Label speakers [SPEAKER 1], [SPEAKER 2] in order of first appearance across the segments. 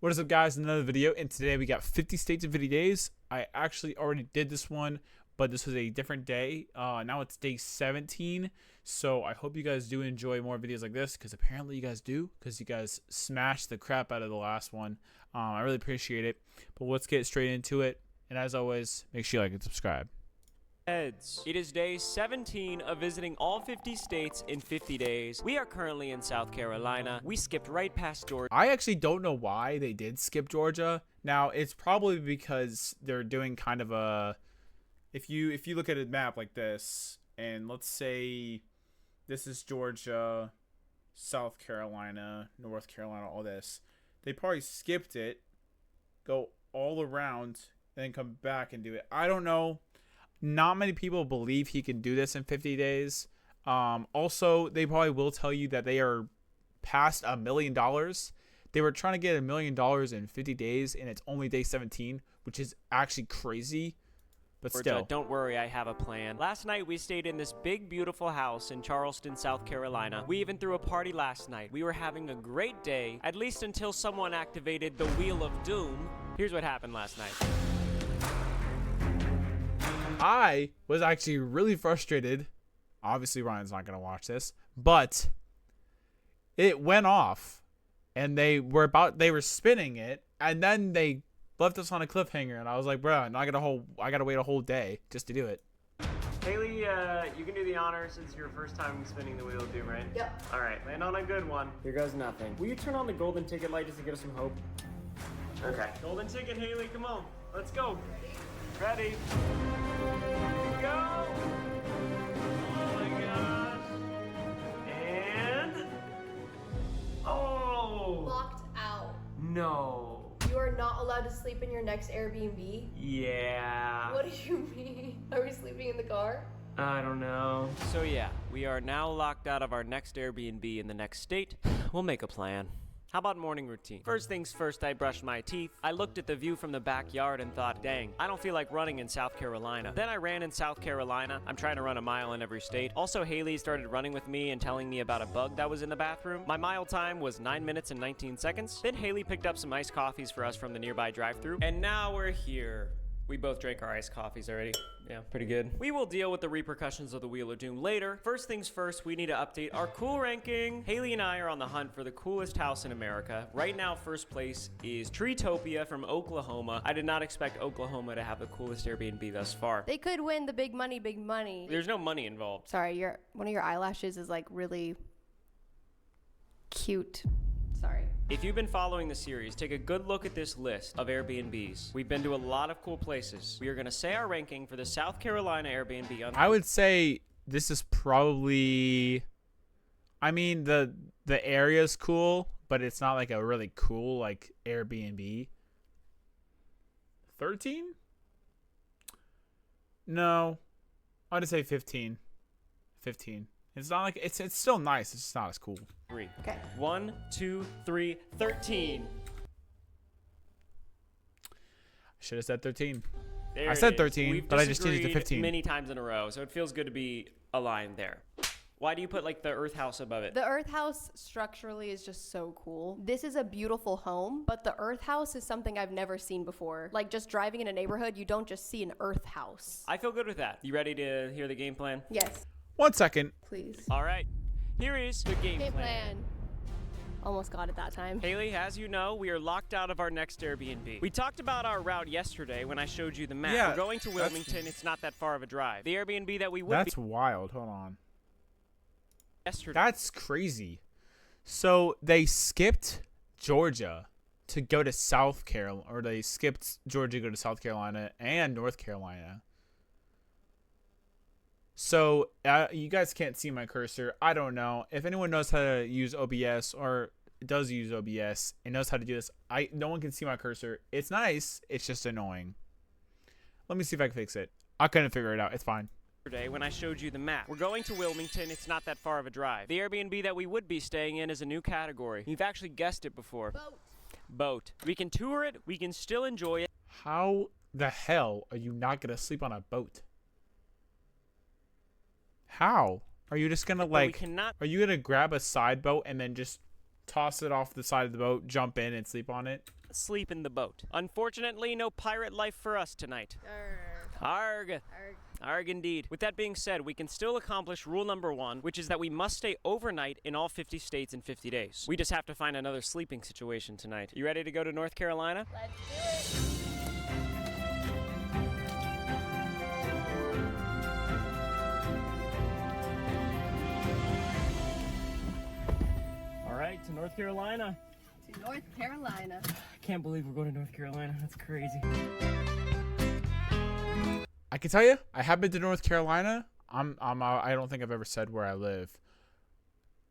[SPEAKER 1] What is up, guys? Another video, and today we got 50 states in 50 days. I actually already did this one, but this was a different day. Now it's day 17, so I hope you guys do enjoy more videos like this, because apparently you guys do, because you guys smashed the crap out of the last one. I really appreciate it, but let's get straight into it, and as always, make sure you like and subscribe.
[SPEAKER 2] Heads. It is day 17 of visiting all 50 states in 50 days. We are currently in South Carolina. We skipped right past Georgia.
[SPEAKER 1] I actually don't know why they did skip Georgia. Now, it's probably because they're doing kind of a... If you look at a map like this, and let's say this is Georgia, South Carolina, North Carolina, all this. They probably skipped it, go all around, then come back and do it. I don't know. Not many people believe he can do this in 50 days. Also, they probably will tell you that they are past $1 million. They were trying to get $1 million in 50 days, and it's only day 17, which is actually crazy. But still.
[SPEAKER 2] Don't worry, I have a plan. Last night, we stayed in this big, beautiful house in Charleston, South Carolina. We even threw a party last night. We were having a great day, at least until someone activated the Wheel of Doom. Here's what happened last night.
[SPEAKER 1] I was actually really frustrated. Obviously, Ryan's not going to watch this, but it went off, and they were spinning it, and then they left us on a cliffhanger, and I was like, bro, I gotta wait a whole day just to do it.
[SPEAKER 2] Haley, you can do the honor since it's your first time spinning the Wheel of Doom, right?
[SPEAKER 3] Yep.
[SPEAKER 2] All right, land on a good one. Here goes nothing. Will you turn on the golden ticket light just to give us some hope? Okay. Golden ticket, Haley, come on. Let's go. Ready? Go! Oh my gosh. And... Oh!
[SPEAKER 3] Locked out.
[SPEAKER 2] No.
[SPEAKER 3] You are not allowed to sleep in your next Airbnb?
[SPEAKER 2] Yeah.
[SPEAKER 3] What do you mean? Are we sleeping in the car?
[SPEAKER 2] I don't know. So yeah, we are now locked out of our next Airbnb in the next state. We'll make a plan. How about morning routine? First things first, I brushed my teeth. I looked at the view from the backyard and thought, dang, I don't feel like running in South Carolina. Then I ran in South Carolina. I'm trying to run a mile in every state. Also, Haley started running with me and telling me about a bug that was in the bathroom. My mile time was 9 minutes and 19 seconds. Then Haley picked up some iced coffees for us from the nearby drive-thru. And now we're here. We both drank our iced coffees already. Yeah, pretty good. We will deal with the repercussions of the Wheel of Doom later. First things first, we need to update our cool ranking. Haley and I are on the hunt for the coolest house in America. Right now, first place is Treetopia from Oklahoma. I did not expect Oklahoma to have the coolest Airbnb thus far.
[SPEAKER 3] They could win the big money, big money.
[SPEAKER 2] There's no money involved.
[SPEAKER 3] Sorry, one of your eyelashes is like really cute. Sorry.
[SPEAKER 2] If you've been following the series, take a good look at this list of Airbnbs. We've been to a lot of cool places. We are going to say our ranking for the South Carolina Airbnb.
[SPEAKER 1] I would say this is probably... I mean, the area's cool, but it's not like a really cool like Airbnb. 13? No. I would say 15. 15. It's not like it's still nice. It's just not as cool.
[SPEAKER 2] 3.
[SPEAKER 3] Okay.
[SPEAKER 2] 1, 2, 3, 13.
[SPEAKER 1] Should have said 13.
[SPEAKER 2] There
[SPEAKER 1] I said
[SPEAKER 2] it is.
[SPEAKER 1] 13,
[SPEAKER 2] We've
[SPEAKER 1] but I just changed it to
[SPEAKER 2] disagreed
[SPEAKER 1] 15.
[SPEAKER 2] many times in a row, so it feels good to be aligned there. Why do you put like the Earth House above it?
[SPEAKER 3] The Earth House structurally is just so cool. This is a beautiful home, but the Earth House is something I've never seen before. Like just driving in a neighborhood, you don't just see an Earth House.
[SPEAKER 2] I feel good with that. You ready to hear the game plan?
[SPEAKER 3] Yes,
[SPEAKER 1] 1 second.
[SPEAKER 3] please.
[SPEAKER 2] All right. Here is the game
[SPEAKER 3] Game
[SPEAKER 2] plan.
[SPEAKER 3] plan. Almost got it that time.
[SPEAKER 2] Haley, as you know, we are locked out of our next Airbnb. We talked about our route yesterday when I showed you the map.
[SPEAKER 1] Yeah,
[SPEAKER 2] We're going to Wilmington. It's not that far of a drive. The Airbnb that we would
[SPEAKER 1] That's wild. Hold on.
[SPEAKER 2] yesterday.
[SPEAKER 1] That's crazy. So they skipped Georgia to go to South Carolina, or they skipped Georgia to go to South Carolina and North Carolina. So you guys can't see my cursor. I don't know if anyone knows how to use OBS or does use OBS and knows how to do this. No one can see my cursor. It's nice. It's just annoying. Let me see if I can fix it. I couldn't figure it out. It's fine.
[SPEAKER 2] When I showed you the map. We're going to Wilmington. It's not that far of a drive. The Airbnb that we would be staying in is a new category. You've actually guessed it before.
[SPEAKER 3] Boat.
[SPEAKER 2] Boat. We can tour it. We can still enjoy it.
[SPEAKER 1] How the hell are you not going to sleep on a boat? How? Are you just going to
[SPEAKER 2] But we
[SPEAKER 1] like...
[SPEAKER 2] cannot
[SPEAKER 1] Are you going to grab a side boat and then just toss it off the side of the boat, jump in, and sleep on it.
[SPEAKER 2] Sleep in the boat. Unfortunately, no pirate life for us tonight. Arg. Arg. Arg indeed. With that being said, we can still accomplish rule number 1, which is that we must stay overnight in all 50 states in 50 days. We just have to find another sleeping situation tonight. You ready to go to North Carolina?
[SPEAKER 3] Let's do it.
[SPEAKER 2] All right, to North Carolina.
[SPEAKER 3] To North Carolina.
[SPEAKER 2] I can't believe we're going to North Carolina. That's crazy.
[SPEAKER 1] I can tell you, I have been to North Carolina. I don't think I've ever said where I live.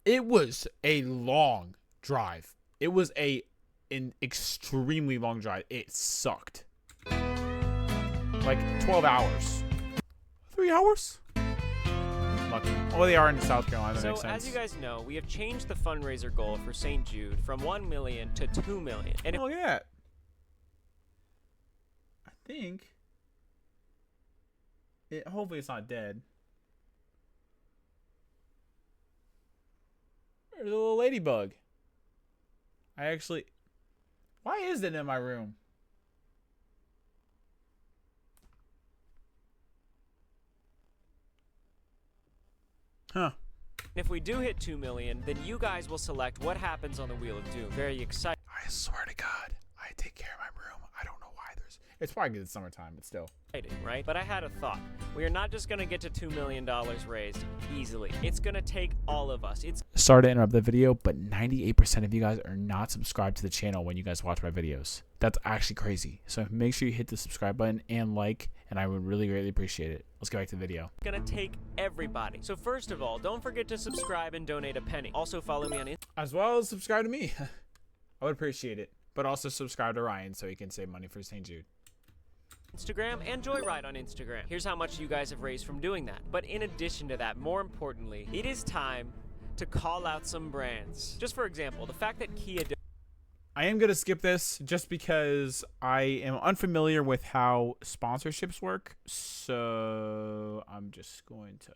[SPEAKER 1] It was a long drive. It was an extremely long drive. It sucked. Like 12 hours. 3 hours? Lucky. Oh, they are in South Carolina. That makes
[SPEAKER 2] So,
[SPEAKER 1] sense.
[SPEAKER 2] as you guys know, we have changed the fundraiser goal for St. Jude from 1 million to 2 million. And
[SPEAKER 1] Oh, yeah. I think. Hopefully it's not dead. There's a little ladybug. Why is it in my room? Huh.
[SPEAKER 2] if we do hit 2 million, then you guys will select what happens on the Wheel of Doom. Very exciting,
[SPEAKER 1] I swear to God, I take care of my room. I don't know why it's probably because it's summertime, but still.
[SPEAKER 2] right? But I had a thought. We are not just going to get to $2 million raised easily. It's going to take all of us.
[SPEAKER 1] Sorry to interrupt the video, but 98% of you guys are not subscribed to the channel when you guys watch my videos. That's actually crazy. So make sure you hit the subscribe button and like, and I would really greatly appreciate it. Let's get back to the video.
[SPEAKER 2] Gonna take everybody. So first of all, don't forget to subscribe and donate a penny. Also follow me on
[SPEAKER 1] As well as subscribe to me. I would appreciate it. But also subscribe to Ryan so he can save money for St. Jude.
[SPEAKER 2] Instagram and Joyride on Instagram. Here's how much you guys have raised from doing that. But in addition to that, more importantly, it is time to call out some brands. Just for example, the fact that Kia
[SPEAKER 1] I am going to skip this just because I am unfamiliar with how sponsorships work. So I'm just going to...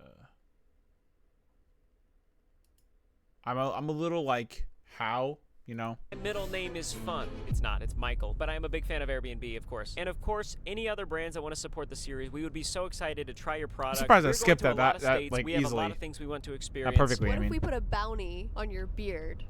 [SPEAKER 1] I'm a little like, how? You know?
[SPEAKER 2] My middle name is Fun. It's not, it's Michael. But I am a big fan of Airbnb, of course. And of course, any other brands that want to support the series, we would be so excited to try your product.
[SPEAKER 1] I'm surprised I
[SPEAKER 2] We're
[SPEAKER 1] skipped
[SPEAKER 2] going to
[SPEAKER 1] that,
[SPEAKER 2] a lot of
[SPEAKER 1] that
[SPEAKER 2] states.
[SPEAKER 1] like
[SPEAKER 2] we have
[SPEAKER 1] easily.
[SPEAKER 2] a lot of things we want to experience.
[SPEAKER 1] Not perfectly,
[SPEAKER 3] What
[SPEAKER 1] I mean.
[SPEAKER 3] if we put a bounty on your beard?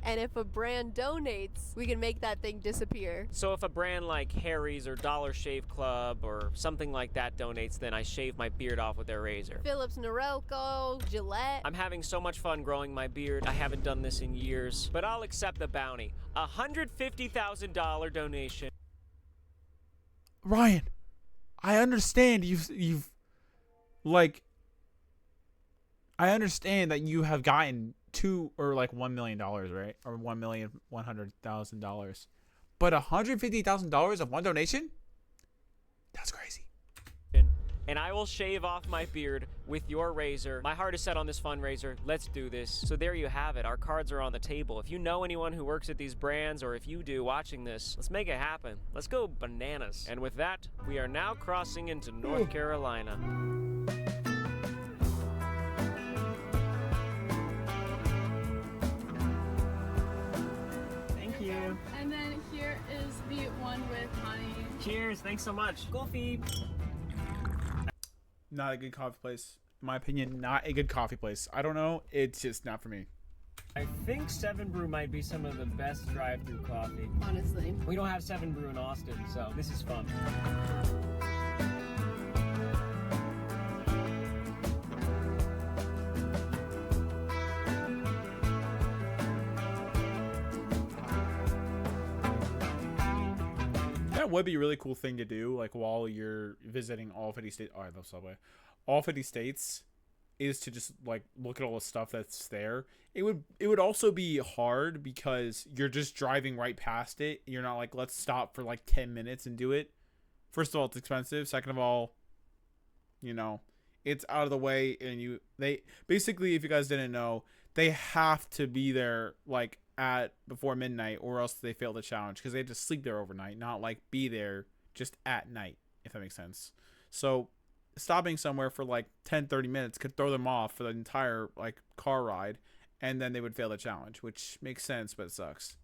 [SPEAKER 3] And if a brand donates, we can make that thing disappear.
[SPEAKER 2] So if a brand like Harry's or Dollar Shave Club or something like that donates, then I shave my beard off with their razor.
[SPEAKER 3] Philips Norelco, Gillette.
[SPEAKER 2] I'm having so much fun growing my beard. I haven't done this in years, but I'll accept the bounty. $150,000 donation.
[SPEAKER 1] Ryan, I understand I understand that you have gotten $1 million, right? Or $1,100,000. But $150,000 of one donation? That's crazy.
[SPEAKER 2] And I will shave off my beard with your razor. My heart is set on this fundraiser. Let's do this. So there you have it. Our cards are on the table. If you know anyone who works at these brands, or if you do watching this, let's make it happen. Let's go bananas. And with that, we are now crossing into North Carolina. Thank you.
[SPEAKER 4] And then here is the one with honey.
[SPEAKER 2] Cheers. Thanks so much. Coffee.
[SPEAKER 1] Not a good coffee place. In my opinion, not a good coffee place. I don't know. It's just not for me.
[SPEAKER 2] I think 7 Brew might be some of the best drive-through coffee.
[SPEAKER 3] Honestly.
[SPEAKER 2] We don't have 7 Brew in Austin, so this is fun.
[SPEAKER 1] That would be a really cool thing to do, like while you're visiting all 50 states. Oh, I love Subway. All 50 states is to just like look at all the stuff that's there. It would also be hard because you're just driving right past it. You're not like, let's stop for like 10 minutes and do it. First of all, it's expensive. Second of all, you know, it's out of the way, and they basically, if you guys didn't know, they have to be there like at before midnight, or else they fail the challenge, because they have to sleep there overnight, not like be there just at night, if that makes sense. So stopping somewhere for like 10-30 minutes could throw them off for the entire like car ride, and then they would fail the challenge, which makes sense, but it sucks.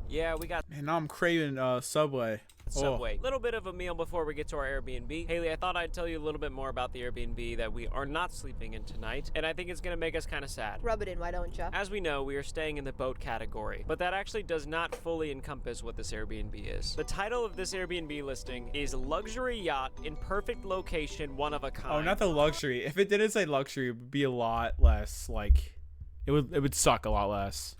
[SPEAKER 2] Yeah, we got
[SPEAKER 1] Man, now I'm craving Subway.
[SPEAKER 2] Subway. Little bit of a meal before we get to our Airbnb. Haley, I thought I'd tell you a little bit more about the Airbnb that we are not sleeping in tonight, and I think it's gonna make us kind of sad.
[SPEAKER 3] Rub it in, why don't you?
[SPEAKER 2] As we know, we are staying in the boat category, but that actually does not fully encompass what this Airbnb is. The title of this Airbnb listing is Luxury Yacht in Perfect Location, One of a Kind.
[SPEAKER 1] Oh, not the luxury. If it didn't say luxury, it would be a lot less, like, it would suck a lot less.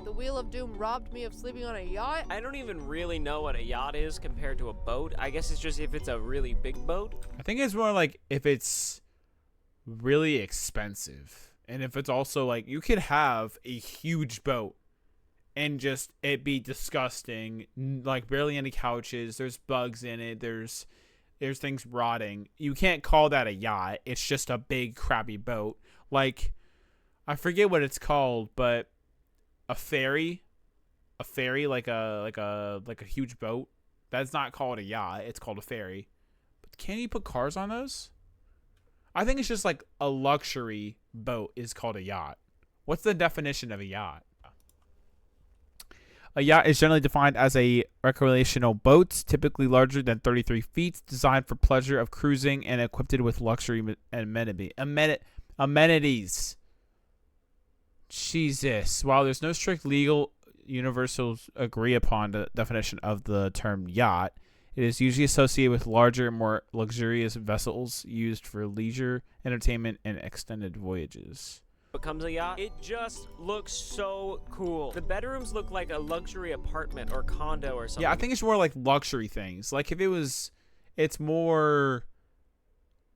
[SPEAKER 5] The Wheel of Doom robbed me of sleeping on a yacht.
[SPEAKER 2] I don't even really know what a yacht is compared to a boat. I guess it's just if it's a really big boat.
[SPEAKER 1] I think it's more like if it's really expensive. And if it's also like you could have a huge boat and just it be disgusting, like barely any couches, there's bugs in it, there's things rotting. You can't call that a yacht. It's just a big crappy boat. Like, I forget what it's called, but a ferry like a huge boat, that's not called a yacht, it's called a ferry. But can you put cars on those? I think it's just like a luxury boat is called a yacht. What's the definition of a yacht? A yacht is generally defined as a recreational boat, typically larger than 33 feet, designed for pleasure of cruising and equipped with luxury amenities. Jesus. While there's no strict legal universal agree upon the definition of the term yacht, it is usually associated with larger, more luxurious vessels used for leisure, entertainment, and extended voyages.
[SPEAKER 2] Becomes a yacht. It just looks so cool. The bedrooms look like a luxury apartment or condo or something.
[SPEAKER 1] Yeah, I think it's more like luxury things. Like if it's more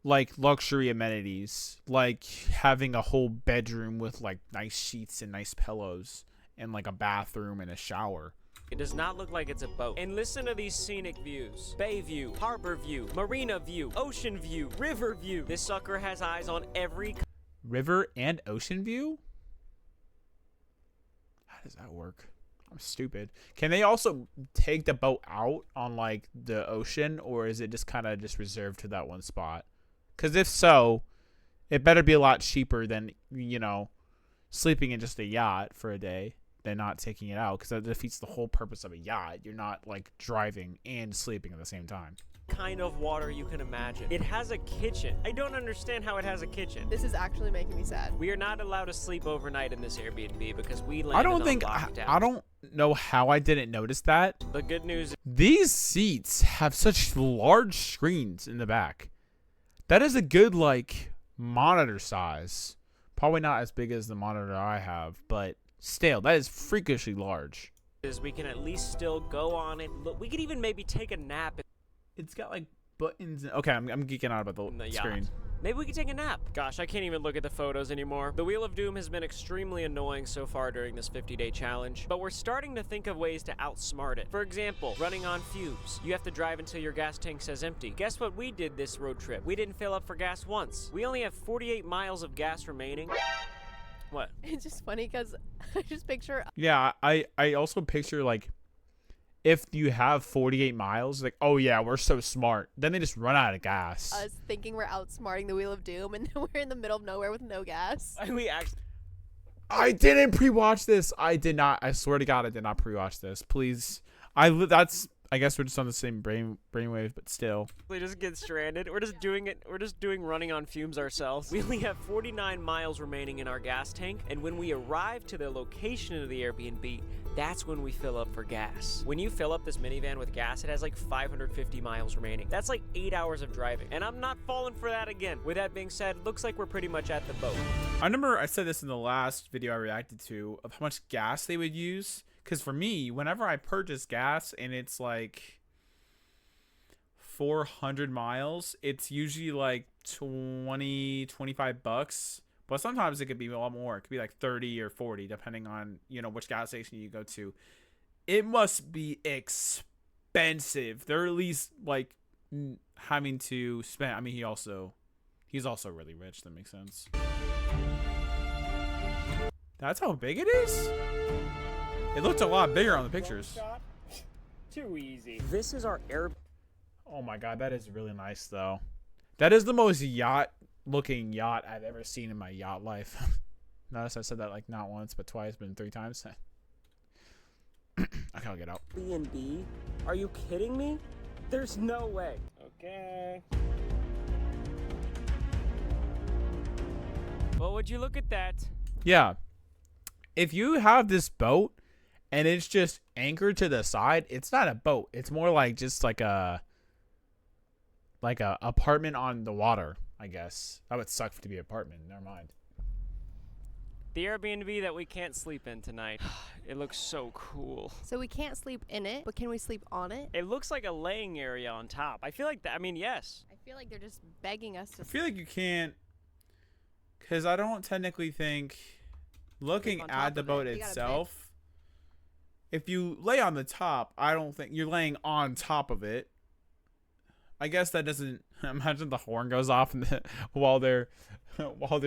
[SPEAKER 1] like luxury amenities, like having a whole bedroom with like nice sheets and nice pillows and like a bathroom and a shower.
[SPEAKER 2] It does not look like it's a boat. And listen to these scenic views. Bay view, harbor view, marina view, ocean view, river view. This sucker has eyes on every
[SPEAKER 1] River and ocean view? How does that work? I'm stupid. Can they also take the boat out on like the ocean, or is it just kind of just reserved to that one spot? Because if so, it better be a lot cheaper than, you know, sleeping in just a yacht for a day than not taking it out, because that defeats the whole purpose of a yacht. You're not like driving and sleeping at the same time.
[SPEAKER 2] kind of water you can imagine. It has a kitchen. I don't understand how it has a kitchen.
[SPEAKER 5] This is actually making me sad.
[SPEAKER 2] We are not allowed to sleep overnight in this Airbnb because we landed on lockdown.
[SPEAKER 1] I don't know how I didn't notice that.
[SPEAKER 2] The good news is
[SPEAKER 1] These seats have such large screens in the back. That is a good, like, monitor size. Probably not as big as the monitor I have, but still, that is freakishly large.
[SPEAKER 2] we can at least still go on it. Look, we could even maybe take a nap
[SPEAKER 1] It's got, like, buttons. Okay, I'm geeking out about
[SPEAKER 2] in the
[SPEAKER 1] the
[SPEAKER 2] yacht.
[SPEAKER 1] screen.
[SPEAKER 2] Maybe we could take a nap. Gosh, I can't even look at the photos anymore. The Wheel of Doom has been extremely annoying so far during this 50-day challenge, but we're starting to think of ways to outsmart it. For example, running on fumes. You have to drive until your gas tank says empty. Guess what we did this road trip? We didn't fill up for gas once. We only have 48 miles of gas remaining. What?
[SPEAKER 5] It's just funny because I just picture.
[SPEAKER 1] Yeah, I also picture, like, if you have 48 miles, like, oh yeah, we're so smart. Then they just run out of gas.
[SPEAKER 5] Us thinking we're outsmarting the Wheel of Doom, and then we're in the middle of nowhere with no gas.
[SPEAKER 2] We actually.
[SPEAKER 1] I didn't pre-watch this. I did not. I swear to God, I did not pre-watch this. Please. I guess we're just on the same brainwave, but still.
[SPEAKER 2] We just get stranded. We're just doing it. We're just doing running on fumes ourselves. We only have 49 miles remaining in our gas tank, and when we arrive to the location of the Airbnb, that's when we fill up for gas. When you fill up this minivan with gas, it has like 550 miles remaining. That's like 8 hours of driving, and I'm not falling for that again. With that being said, looks like we're pretty much at the boat.
[SPEAKER 1] I remember I said this in the last video I reacted to of how much gas they would use. Because for me, whenever I purchase gas and it's like 400 miles, it's usually like 20, 25 bucks. But sometimes it could be a lot more. It could be like 30 or 40, depending on, you know, which gas station you go to. It must be expensive. They're at least like having to spend. I mean, he's also really rich. That makes sense. That's how big it is? It looked a lot bigger on the pictures.
[SPEAKER 2] Too easy. This is our air.
[SPEAKER 1] Oh my God, that is really nice though. That is the most yacht-looking yacht I've ever seen in my yacht life. Notice I said that like not once, but twice, but 3 times. I can't get out.
[SPEAKER 2] B&B? Are you kidding me? There's no way. Okay. Well, would you look at that?
[SPEAKER 1] Yeah. If you have this boat and it's just anchored to the side, it's not a boat. It's more like just like a apartment on the water, I guess. That would suck to be an apartment. Never mind.
[SPEAKER 2] The Airbnb that we can't sleep in tonight. It looks so cool.
[SPEAKER 5] So we can't sleep in it, but can we sleep on it?
[SPEAKER 2] It looks like a laying area on top. I feel like that. I mean, yes.
[SPEAKER 5] I feel like they're just begging us to
[SPEAKER 1] I feel like you can't, because I don't technically think, looking
[SPEAKER 5] on top
[SPEAKER 1] at the
[SPEAKER 5] of it.
[SPEAKER 1] boat
[SPEAKER 5] You gotta
[SPEAKER 1] itself, if you lay on the top, I don't think you're laying on top of it. I guess that doesn't. Imagine the horn goes off and while they're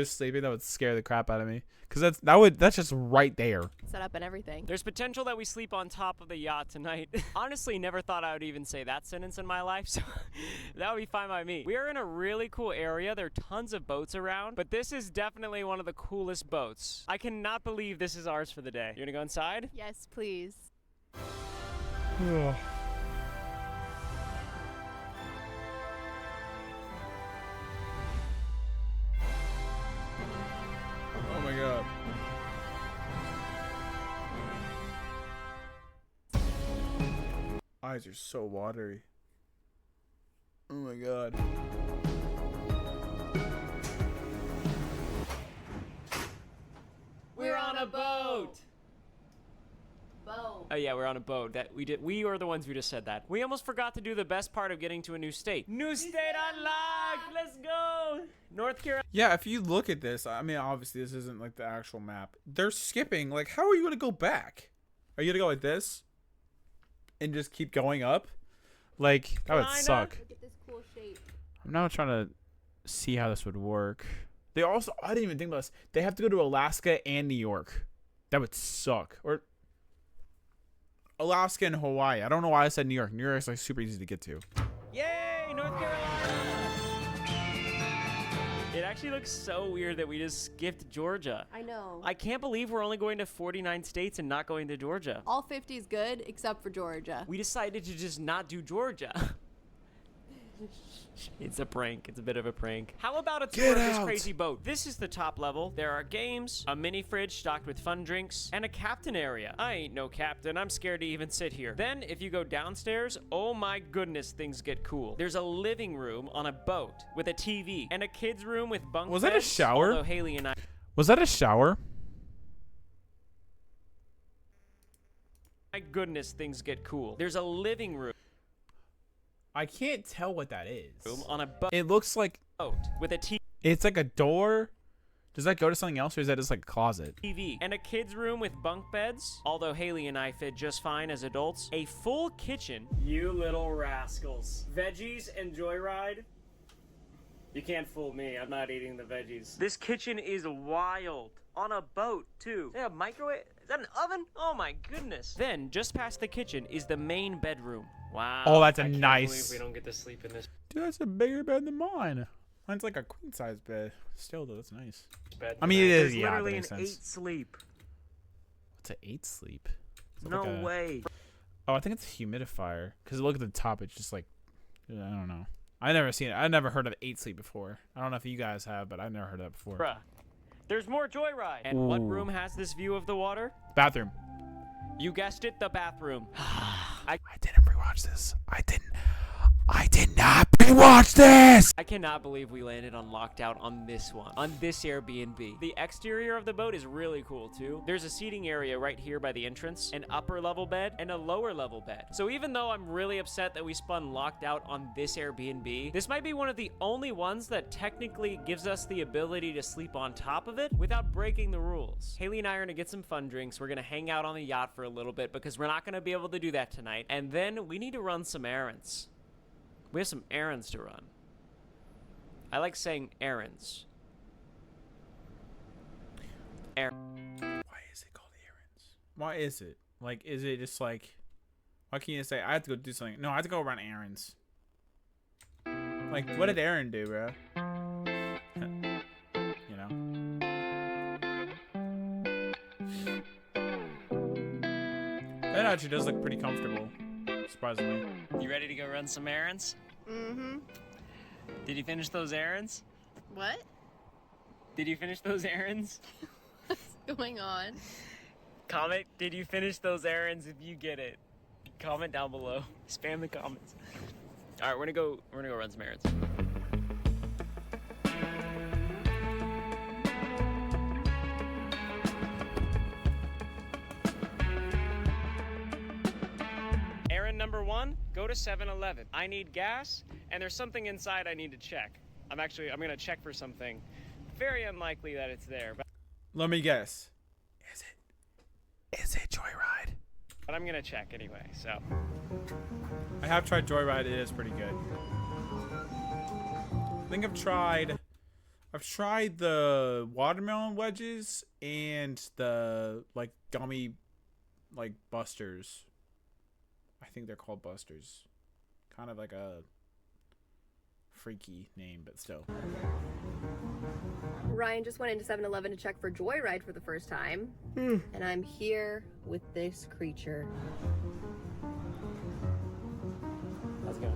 [SPEAKER 1] sleeping. That would scare the crap out of me. Because that's just right there.
[SPEAKER 5] set up and everything.
[SPEAKER 2] There's potential that we sleep on top of the yacht tonight. Honestly, never thought I would even say that sentence in my life, so that would be fine by me. We are in a really cool area. There are tons of boats around, but this is definitely one of the coolest boats. I cannot believe this is ours for the day. You wanna go inside?
[SPEAKER 5] Yes, please.
[SPEAKER 1] Oh my god. Eyes are so watery. Oh my god.
[SPEAKER 2] We're on a boat!
[SPEAKER 5] Boat.
[SPEAKER 2] Oh yeah, we're on a boat. We are the ones who just said that. We almost forgot to do the best part of getting to a new state. New state unlocked! Let's go! North Carolina.
[SPEAKER 1] Yeah, if you look at this, I mean, obviously this isn't like the actual map. They're skipping. Like, how are you going to go back? Are you going to go like this? And just keep going up? Like, that would suck.
[SPEAKER 5] Look at this cool shape.
[SPEAKER 1] I'm now trying to see how this would work. They also, I didn't even think about this. They have to go to Alaska and New York. That would suck. Or Alaska and Hawaii. I don't know why I said New York. New York is like super easy to get to.
[SPEAKER 2] Yay, North Carolina! It actually looks so weird that we just skipped Georgia.
[SPEAKER 5] I know.
[SPEAKER 2] I can't believe we're only going to 49 states and not going to Georgia.
[SPEAKER 5] All 50 is good except for Georgia.
[SPEAKER 2] We decided to just not do Georgia. It's a prank. It's a bit of a prank. How about a tour of this crazy boat? This is the top level. There are games, a mini fridge stocked with fun drinks, and a captain area. I ain't no captain. I'm scared to even sit here. Then, if you go downstairs, oh my goodness, things get cool. There's a living room on a boat with a TV and a kid's room with bunk
[SPEAKER 1] Was that a
[SPEAKER 2] beds,
[SPEAKER 1] shower?
[SPEAKER 2] although Haley and I...
[SPEAKER 1] Was that a shower?
[SPEAKER 2] My goodness, things get cool. There's a living room
[SPEAKER 1] I can't tell what that is.
[SPEAKER 2] on a boat
[SPEAKER 1] It looks like
[SPEAKER 2] with a TV.
[SPEAKER 1] it's like a door. Does that go to something else, or is that just like a closet?
[SPEAKER 2] And a kid's room with bunk beds, although Haley and I fit just fine as adults. A full kitchen. You little rascals. Veggies and joyride? You can't fool me. I'm not eating the veggies. This kitchen is wild. On a boat, too. They have a microwave? Is that an oven? Oh my goodness. Then, just past the kitchen is the main bedroom. Wow.
[SPEAKER 1] Oh, that's a
[SPEAKER 2] I can't
[SPEAKER 1] nice-
[SPEAKER 2] believe we don't get to sleep in this
[SPEAKER 1] Dude, that's a bigger bed than mine. Mine's like a queen size bed. Still, though, that's nice.
[SPEAKER 2] bed.
[SPEAKER 1] I mean, it is.
[SPEAKER 2] There's
[SPEAKER 1] Yeah, that
[SPEAKER 2] literally
[SPEAKER 1] makes
[SPEAKER 2] an
[SPEAKER 1] sense.
[SPEAKER 2] 8 sleep.
[SPEAKER 1] What's an 8 sleep? Is it
[SPEAKER 2] No
[SPEAKER 1] like a-
[SPEAKER 2] way.
[SPEAKER 1] Oh, I think it's a humidifier. Cause look at the top. It's just like, I don't know. I never seen it. I never heard of 8 sleep before. I don't know if you guys have, but I've never heard of that before.
[SPEAKER 2] Bruh. There's more joyride. And what
[SPEAKER 1] Ooh.
[SPEAKER 2] room has this view of the water?
[SPEAKER 1] Bathroom.
[SPEAKER 2] You guessed it, the bathroom.
[SPEAKER 1] I didn't rewatch this. I did not rewatch this.
[SPEAKER 2] I cannot believe we landed on Lockdown on this one, on this Airbnb. The exterior of the boat is really cool too. There's a seating area right here by the entrance, an upper level bed, and a lower level bed. So even though I'm really upset that we spun locked out on this Airbnb, this might be one of the only ones that technically gives us the ability to sleep on top of it without breaking the rules. Haley and I are gonna get some fun drinks. We're gonna hang out on the yacht for a little bit because we're not gonna be able to do that tonight. And then we need to run some errands. We have some errands to run. I like saying errands.
[SPEAKER 1] Why is it called errands? Why is it? Like, is it just like, why can't you say, I have to go do something? No, I have to go run errands. Like, what did Aaron do, bro? You know? That actually does look pretty comfortable, surprisingly.
[SPEAKER 2] You ready to go run some errands?
[SPEAKER 5] Mm-hmm.
[SPEAKER 2] Did you finish those errands?
[SPEAKER 5] What?
[SPEAKER 2] Did you finish those errands?
[SPEAKER 5] What's going on?
[SPEAKER 2] Comment, did you finish those errands if you get it? Comment down below. Spam the comments. All right, we're gonna go run some errands. Errand number 1, go to 7-Eleven. I need gas, and there's something inside I need to check. I'm gonna check for something. Very unlikely that it's there, but
[SPEAKER 1] Let me guess. Is it Joyride?
[SPEAKER 2] I'm gonna check anyway, so.
[SPEAKER 1] I have tried Joyride. It is pretty good. I think I've tried the watermelon wedges and the like gummy like busters. I think they're called busters. Kind of like a freaky name, but still.
[SPEAKER 3] Ryan just went into 7-Eleven to check for Joyride for the first time. And I'm here with this creature.
[SPEAKER 2] Let's go.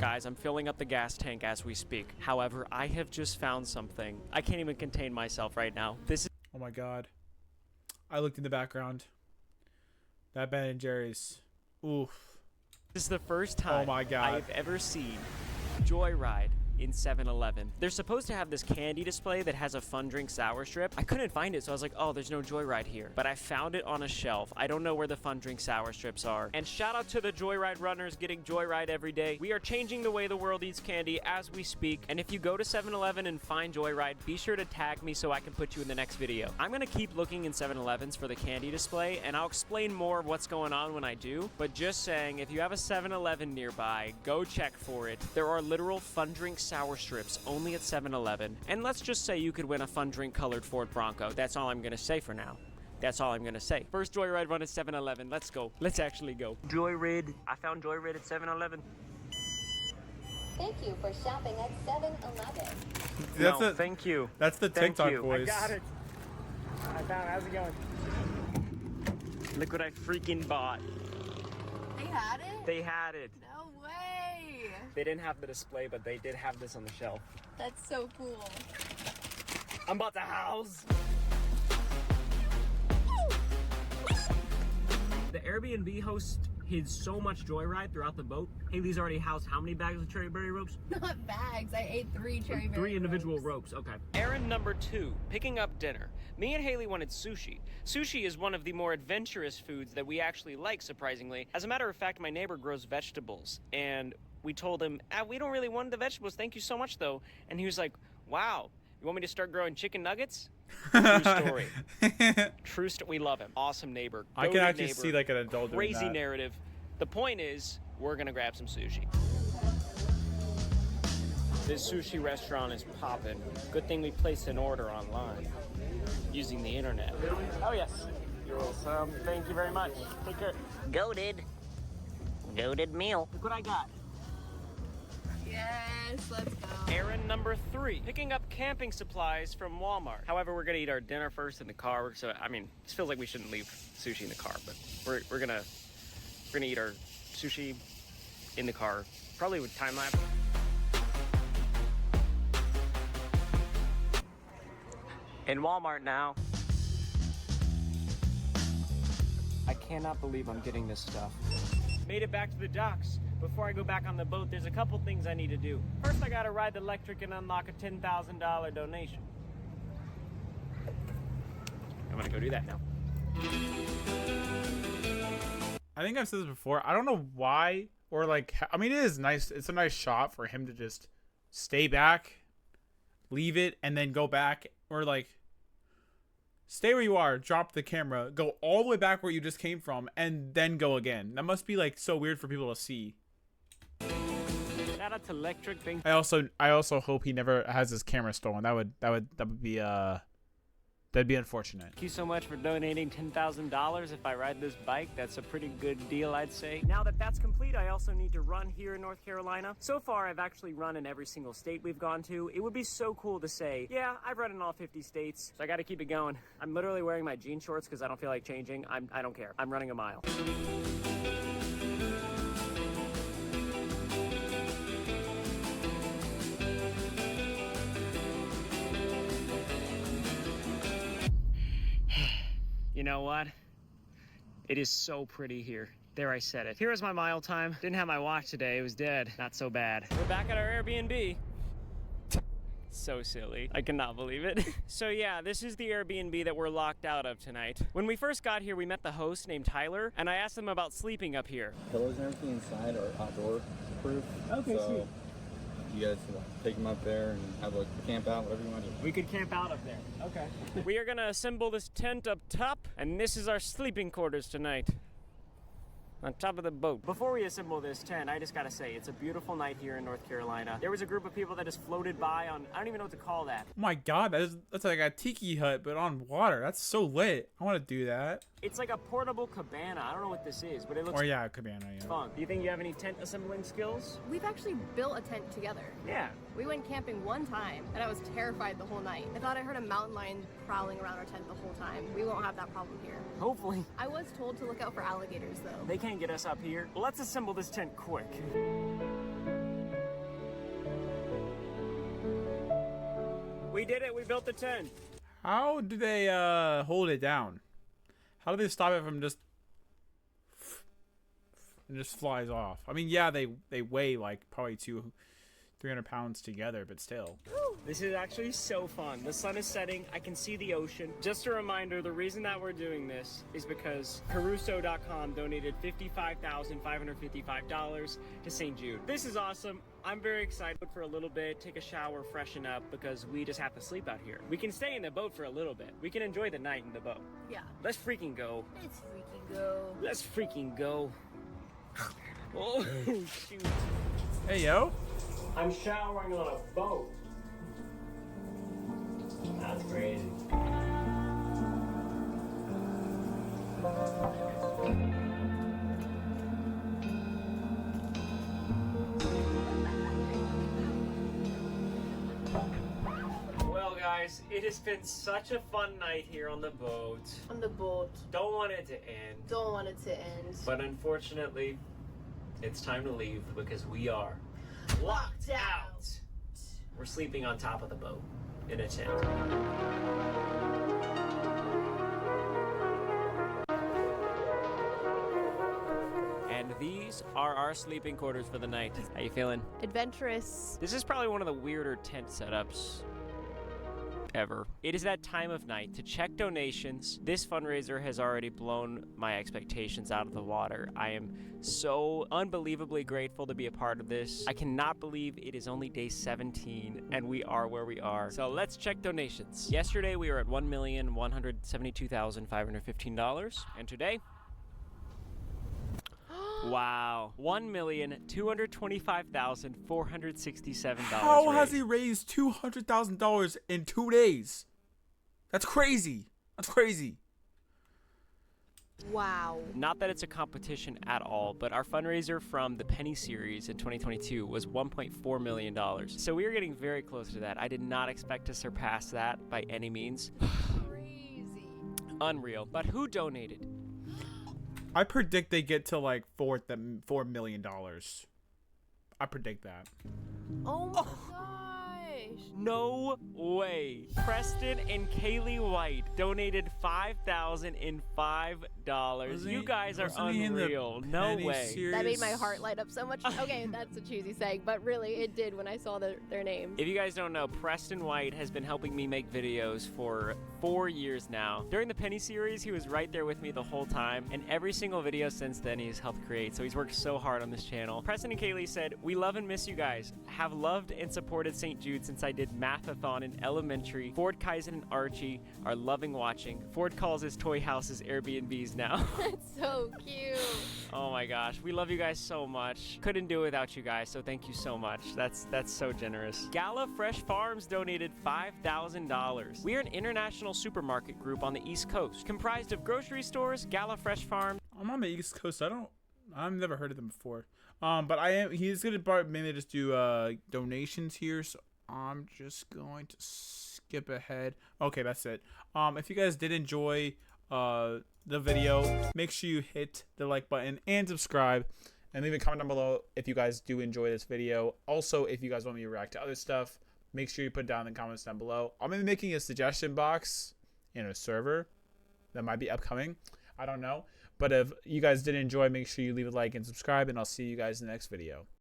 [SPEAKER 2] Guys, I'm filling up the gas tank as we speak. However, I have just found something. I can't even contain myself right now. This is
[SPEAKER 1] Oh my god. I looked in the background. That Ben & Jerry's. Oof.
[SPEAKER 2] the first time
[SPEAKER 1] Oh my God.
[SPEAKER 2] I've ever seen Joyride in 7-Eleven. They're supposed to have this candy display that has a fun drink sour strip. I couldn't find it, so I was like, oh, there's no Joyride here. But I found it on a shelf. I don't know where the fun drink sour strips are. And shout out to the Joyride runners getting Joyride every day. We are changing the way the world eats candy as we speak. And if you go to 7-Eleven and find Joyride, be sure to tag me so I can put you in the next video. I'm gonna keep looking in 7-Elevens for the candy display, and I'll explain more of what's going on when I do. But just saying, if you have a 7-Eleven nearby, go check for it. There are literal fun drink sour strips only at 7-Eleven. And let's just say you could win a fun drink colored Ford Bronco. That's all I'm gonna say for now. That's all I'm gonna say. First Joyride run at 7-Eleven. Let's go. Let's actually go. Joyride. I found Joyride at 7-Eleven.
[SPEAKER 6] Thank you for shopping at 7-Eleven.
[SPEAKER 2] Thank you.
[SPEAKER 1] That's the
[SPEAKER 2] Thank
[SPEAKER 1] TikTok
[SPEAKER 2] you.
[SPEAKER 1] voice.
[SPEAKER 2] I got it. I found it. How's it going? Look what I freaking bought.
[SPEAKER 5] They had it?
[SPEAKER 2] They had it.
[SPEAKER 5] No way.
[SPEAKER 2] They didn't have the display, but they did have this on the shelf.
[SPEAKER 5] That's so cool.
[SPEAKER 2] I'm about to house. The Airbnb host hid so much Joyride throughout the boat. Haley's already housed how many bags of cherry berry ropes?
[SPEAKER 5] Not bags. I ate 3 cherry berry
[SPEAKER 2] 3 individual ropes. Okay. Errand number 2, picking up dinner. Me and Haley wanted sushi. Sushi is one of the more adventurous foods that we actually like, surprisingly. As a matter of fact, my neighbor grows vegetables, and we told him, we don't really want the vegetables, thank you so much though. And he was like, wow, you want me to start growing chicken nuggets? True story. True story. We love him. Awesome neighbor.
[SPEAKER 1] I can
[SPEAKER 2] Goated
[SPEAKER 1] actually
[SPEAKER 2] neighbor.
[SPEAKER 1] see like an adult doing
[SPEAKER 2] Crazy
[SPEAKER 1] that.
[SPEAKER 2] narrative. The point is, we're gonna grab some sushi. This sushi restaurant is popping. Good thing we placed an order online using the internet. Oh yes. You're awesome. Thank you very much. Take care.
[SPEAKER 7] Goated meal.
[SPEAKER 2] Look what I got.
[SPEAKER 5] Yes, let's go.
[SPEAKER 2] Errand number 3, picking up camping supplies from Walmart. However, we're gonna eat our dinner first in the car. So I mean, this feels like we shouldn't leave sushi in the car, but we're gonna eat our sushi in the car, probably with time lapse. In Walmart now. I cannot believe I'm getting this stuff. Made it back to the docks. Before I go back on the boat, there's a couple things I need to do. First, I gotta ride the electric and unlock a $10,000 donation. I'm gonna go do that now.
[SPEAKER 1] I think I've said this before. I don't know why, or like, I mean, it is nice. It's a nice shot for him to just stay back, leave it, and then go back, or like, stay where you are, drop the camera, go all the way back where you just came from, and then go again. That must be like so weird for people to see.
[SPEAKER 2] Shout out to electric thing.
[SPEAKER 1] I also hope he never has his camera stolen. That would be That'd be unfortunate.
[SPEAKER 2] Thank you so much for donating $10,000. If I ride this bike, that's a pretty good deal, I'd say. Now that that's complete, I also need to run here in North Carolina. So far, I've actually run in every single state we've gone to. It would be so cool to say, yeah, I've run in all 50 states, so I gotta keep it going. I'm literally wearing my jean shorts because I don't feel like changing. I don't care. I'm running a mile. You know what? It is so pretty here. There, I said it. Here is my mile time. Didn't have my watch today. It was dead. Not so bad. We're back at our Airbnb. So silly. I cannot believe it. So yeah, this is the Airbnb that we're locked out of tonight. When we first got here, we met the host named Tyler, and I asked him about sleeping up here.
[SPEAKER 8] Pillows and everything inside are outdoor proof.
[SPEAKER 2] Okay,
[SPEAKER 8] so
[SPEAKER 2] sweet.
[SPEAKER 8] You guys take them up there and have a camp out, whatever you want to do.
[SPEAKER 2] We could camp out up there. Okay. We are gonna assemble this tent up top, and this is our sleeping quarters tonight. On top of the boat. Before we assemble this tent, I just gotta say, it's a beautiful night here in North Carolina. There was a group of people that just floated by on, I don't even know what to call that.
[SPEAKER 1] Oh my god, that's like a tiki hut, but on water. That's so lit. I want to do that.
[SPEAKER 2] It's like a portable cabana. I don't know what this is, but it looks
[SPEAKER 1] Or yeah, a cabana, yeah.
[SPEAKER 2] fun. Do you think you have any tent assembling skills?
[SPEAKER 3] We've actually built a tent together.
[SPEAKER 2] Yeah.
[SPEAKER 3] We went camping one time, and I was terrified the whole night. I thought I heard a mountain lion prowling around our tent the whole time. We won't have that problem here.
[SPEAKER 2] Hopefully.
[SPEAKER 3] I was told to look out for alligators, though.
[SPEAKER 2] They can't get us up here. Let's assemble this tent quick. We did it. We built the tent.
[SPEAKER 1] How do they hold it down? How do they stop it from just and just flies off? I mean, yeah, they weigh like probably 300 pounds together, but still.
[SPEAKER 2] This is actually so fun. The sun is setting. I can see the ocean. Just a reminder, the reason that we're doing this is because Caruso.com donated $55,555 to St. Jude. This is awesome. I'm very excited for a little bit, take a shower, freshen up, because we just have to sleep out here. We can stay in the boat for a little bit. We can enjoy the night in the boat.
[SPEAKER 3] Yeah.
[SPEAKER 2] Let's freaking go.
[SPEAKER 3] Let's freaking go.
[SPEAKER 2] Let's freaking go. Oh, shoot.
[SPEAKER 1] Hey, yo.
[SPEAKER 2] I'm showering on a boat. That's crazy. Well, guys, it has been such a fun night here on the boat.
[SPEAKER 3] On the boat.
[SPEAKER 2] Don't want it to end.
[SPEAKER 3] Don't want it to end.
[SPEAKER 2] But unfortunately, it's time to leave because we are locked out. We're sleeping on top of the boat in a tent. And these are our sleeping quarters for the night. How you feeling?
[SPEAKER 3] Adventurous.
[SPEAKER 2] This is probably one of the weirder tent setups ever. It is that time of night to check donations. This fundraiser has already blown my expectations out of the water. I am so unbelievably grateful to be a part of this. I cannot believe it is only day 17 and we are where we are. So let's check donations. Yesterday we were at $1,172,515, and today, wow, $1,225,467.
[SPEAKER 1] How has he raised $200,000 in 2 days? That's crazy. That's crazy.
[SPEAKER 3] Wow.
[SPEAKER 2] Not that it's a competition at all, but our fundraiser from the Penny series in 2022 was $1.4 million. So we are getting very close to that. I did not expect to surpass that by any means.
[SPEAKER 3] Crazy.
[SPEAKER 2] Unreal. But who donated?
[SPEAKER 1] I predict they get to like $4 million. I predict that.
[SPEAKER 5] Oh my gosh.
[SPEAKER 2] No way. Preston and Kaylee White donated $5,005. You guys are
[SPEAKER 1] Wasn't he in the
[SPEAKER 2] unreal. No
[SPEAKER 1] Penny
[SPEAKER 2] way.
[SPEAKER 1] series?
[SPEAKER 5] That made my heart light up so much. Okay, that's a cheesy saying, but really it did when I saw their names.
[SPEAKER 2] If you guys don't know, Preston White has been helping me make videos for 4 years now. During the Penny series, he was right there with me the whole time, and every single video since then he's helped create, so he's worked so hard on this channel. Preston and Kaylee said, "We love and miss you guys. Have loved and supported St. Jude since since I did mathathon in elementary. Ford, Kaizen, and Archie are loving watching. Ford calls his toy houses Airbnbs now.
[SPEAKER 5] That's so cute.
[SPEAKER 2] Oh my gosh, we love you guys so much. Couldn't do it without you guys, so thank you so much. That's so generous. Gala Fresh Farms donated $5,000. We are an international supermarket group on the East Coast, comprised of grocery stores, Gala Fresh Farms.
[SPEAKER 1] I'm on the East Coast. I've never heard of them before. But he's gonna mainly just do donations here, so I'm just going to skip ahead. Okay, that's it. If you guys did enjoy the video, make sure you hit the like button and subscribe, and leave a comment down below if you guys do enjoy this video. Also, if you guys want me to react to other stuff, make sure you put down in the comments down below. I'm gonna be making a suggestion box in a server that might be upcoming. I don't know. But if you guys did enjoy, make sure you leave a like and subscribe, and I'll see you guys in the next video.